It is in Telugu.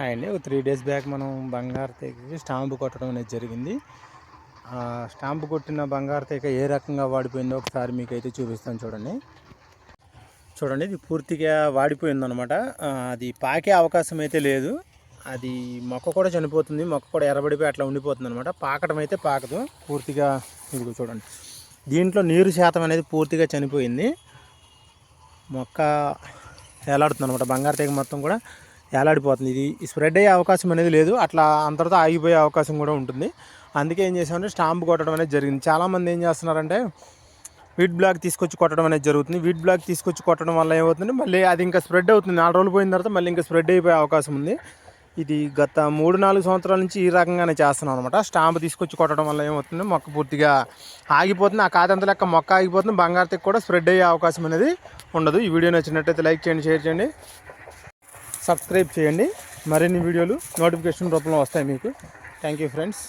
హాయ్ అండి. ఒక 3 డేస్ బ్యాక్ మనం బంగారు తీగకి స్టాంపు కొట్టడం అనేది జరిగింది. స్టాంపు కొట్టిన బంగారు తీగ ఏ రకంగా వాడిపోయిందో ఒకసారి మీకైతే చూపిస్తాను చూడండి. ఇది పూర్తిగా వాడిపోయిందనమాట. అది పాకే అవకాశం అయితే లేదు. అది మొక్క కూడా చనిపోతుంది, మొక్క కూడా ఎర్రబడిపోయి అట్లా ఉండిపోతుంది అనమాట. పాకడం అయితే పాకదు పూర్తిగా. ఇదిగో చూడండి, దీంట్లో నీరు శాతం అనేది పూర్తిగా చనిపోయింది. మొక్క వేలాడుతుంది అనమాట. బంగారు తీగ మొత్తం కూడా వేలాడిపోతుంది. ఇది స్ప్రెడ్ అయ్యే అవకాశం అనేది లేదు, అట్లా అంతటితో ఆగిపోయే అవకాశం కూడా ఉంటుంది. అందుకే ఏం చేసామంటే స్టాంప్ కొట్టడం అనేది జరిగింది. చాలామంది ఏం చేస్తున్నారంటే వీట్ బ్లాక్ తీసుకొచ్చి కొట్టడం అనేది జరుగుతుంది. వీట్ బ్లాక్ తీసుకొచ్చి కొట్టడం వల్ల ఏమవుతుంది, మళ్ళీ అది ఇంకా స్ప్రెడ్ అవుతుంది. 4 రోజులు పోయిన తర్వాత మళ్ళీ ఇంకా స్ప్రెడ్ అయిపోయే అవకాశం ఉంది. ఇది గత 3-4 సంవత్సరాల నుంచి ఈ రకంగానే చేస్తున్నాం అనమాట. స్టాంప్ తీసుకొచ్చి కొట్టడం వల్ల ఏమవుతుంది, మొక్క పూర్తిగా ఆగిపోతుంది. ఆ కాదంత లెక్క మొక్క ఆగిపోతుంది, బంగారు తీగ కూడా స్ప్రెడ్ అయ్యే అవకాశం అనేది ఉండదు. ఈ వీడియో నచ్చినట్టయితే లైక్ చేయండి, షేర్ చేయండి, సబ్స్క్రైబ్ చేయండి. మరిన్ని వీడియోలు నోటిఫికేషన్ రూపంలో వస్తాయి మీకు. Thank you friends.